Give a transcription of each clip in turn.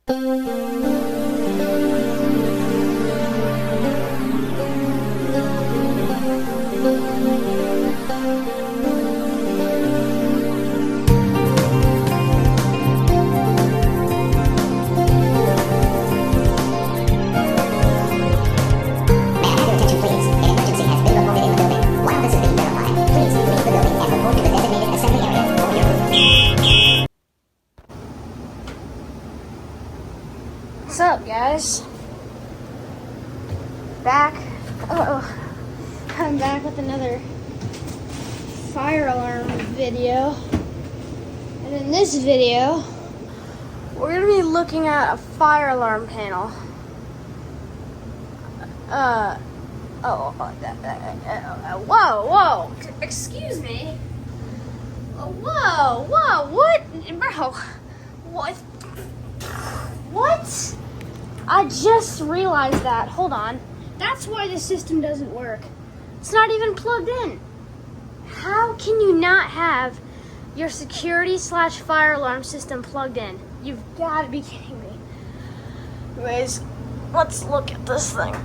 What's up, guys? I'm back with another fire alarm video. And in this video, we're gonna be looking at a fire alarm panel. Whoa, excuse me. Whoa, what? Bro, what? I just realized that. Hold on. That's why the system doesn't work. It's not even plugged in. How can you not have your security/fire alarm system plugged in? You've got to be kidding me. Anyways, let's look at this thing.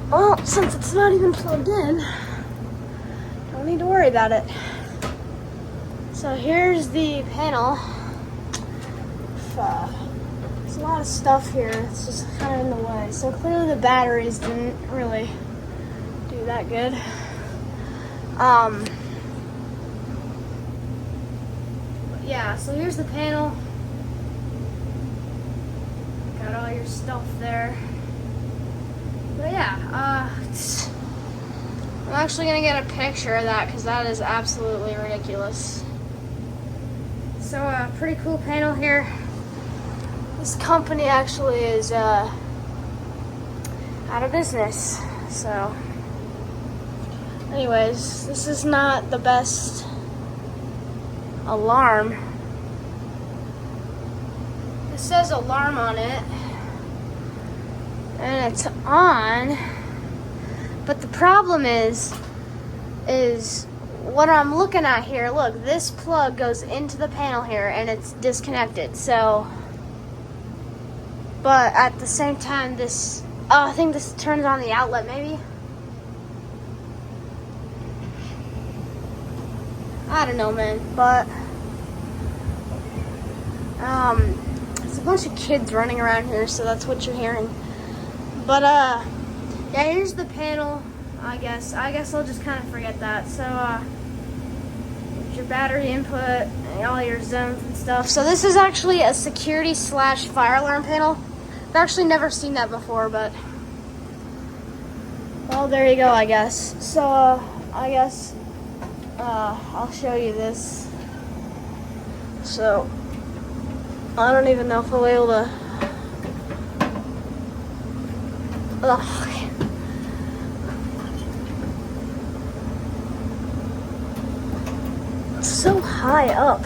Well, since it's not even plugged in, don't need to worry about it. So here's the panel. There's a lot of stuff here. It's just kind of in the way. So clearly the batteries didn't really do that good. But yeah, so here's the panel. Got all your stuff there. But yeah, I'm actually gonna get a picture of that because that is absolutely ridiculous. So pretty cool panel here. This company actually is out of business. So anyways, this is not the best alarm. It says alarm on it. And it's on. But the problem is what I'm looking at here. Look, this plug goes into the panel here and it's disconnected. So, but at the same time, this, I think this turns on the outlet maybe. I don't know, man, but there's a bunch of kids running around here, so that's what you're hearing. But yeah, here's the panel. I guess I'll just kind of forget that. So your battery input and all your zones and stuff. So this is actually a security/fire alarm panel. I've actually never seen that before, but well, there you go, I guess. So I'll show you this. So I don't even know if I'll be able to. Ugh. It's so high up.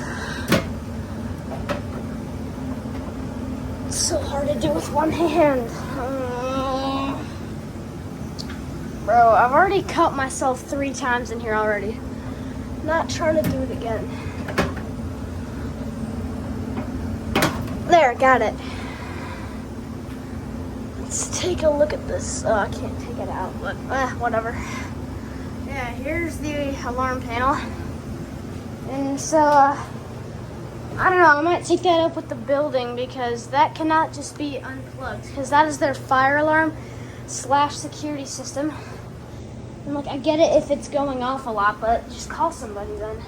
It's so hard to do with one hand. Bro, I've already cut myself 3 times in here already. Not trying to do it again. There, got it. Let's take a look at this. Oh, I can't take it out, but whatever. Yeah, here's the alarm panel. And so, I don't know, I might take that up with the building because that cannot just be unplugged because that is their fire alarm/security system. And like, I get it if it's going off a lot, but just call somebody then.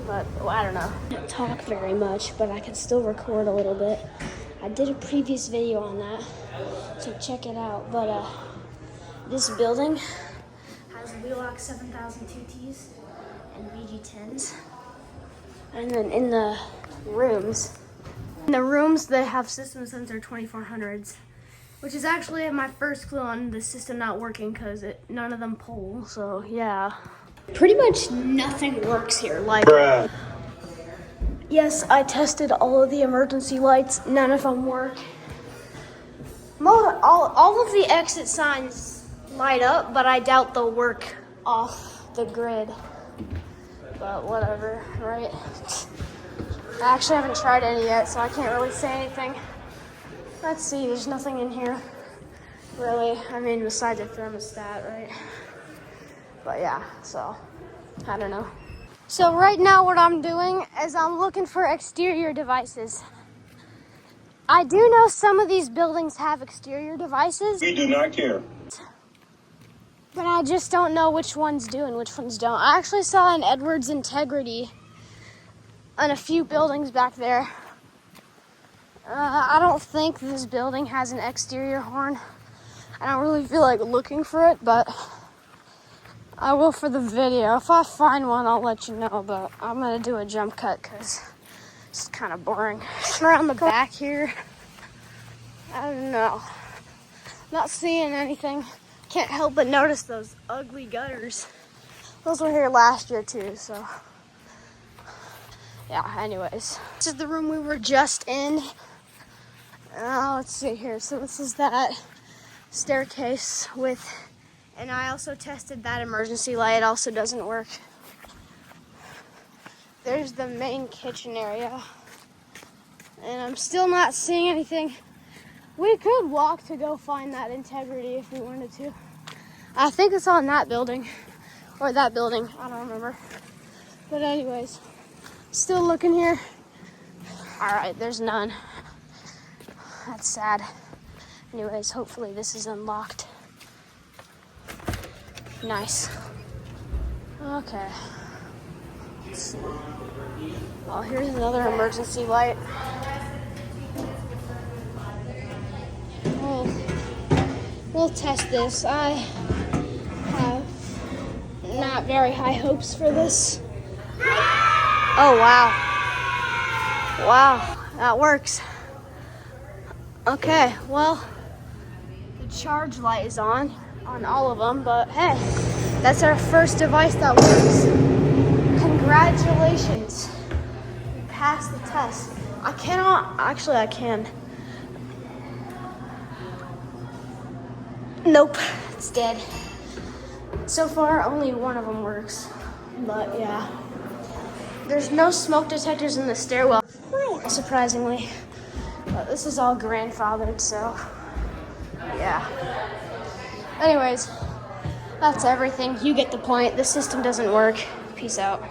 But, well, I don't know. I don't talk very much, but I can still record a little bit. I did a previous video on that, so check it out. But this building has Wheelock 7000 2Ts and VG10s. And then in the rooms, they have System Sensor 2400s, which is actually my first clue on the system not working because none of them pull. So yeah, pretty much nothing works here. Like, bruh. Yes, I tested all of the emergency lights. None of them work. All of the exit signs light up, but I doubt they'll work off the grid. But whatever, right? I actually haven't tried any yet, so I can't really say anything. Let's see, there's nothing in here, really. I mean, besides a thermostat, right? But yeah, so, I don't know. So right now what I'm doing is I'm looking for exterior devices. I do know some of these buildings have exterior devices. We do not care. But I just don't know which ones do and which ones don't. I actually saw an Edwards Integrity on a few buildings back there. I don't think this building has an exterior horn. I don't really feel like looking for it, but I will for the video. If I find one, I'll let you know, but I'm gonna do a jump cut because it's kind of boring. Around the back here, I don't know. Not seeing anything. Can't help but notice those ugly gutters. Those were here last year too, so. Yeah, anyways. This is the room we were just in. Let's see here. So this is that staircase with, and I also tested that emergency light. It also doesn't work. There's the main kitchen area. And I'm still not seeing anything. We could walk to go find that Integrity if we wanted to. I think it's on that building. Or that building. I don't remember. But anyways. Still looking here. Alright, there's none. That's sad. Anyways, hopefully this is unlocked. Nice. Okay. Let's see. Oh, here's another emergency light. We'll test this. I have not very high hopes for this. Oh, wow. Wow, that works. Okay, well, the charge light is on all of them, but hey, that's our first device that works. Congratulations. You passed the test. I cannot, actually I can. Nope, it's dead. So far, only one of them works, but yeah. There's no smoke detectors in the stairwell, surprisingly. But this is all grandfathered, so yeah. Anyways, that's everything. You get the point. The system doesn't work. Peace out.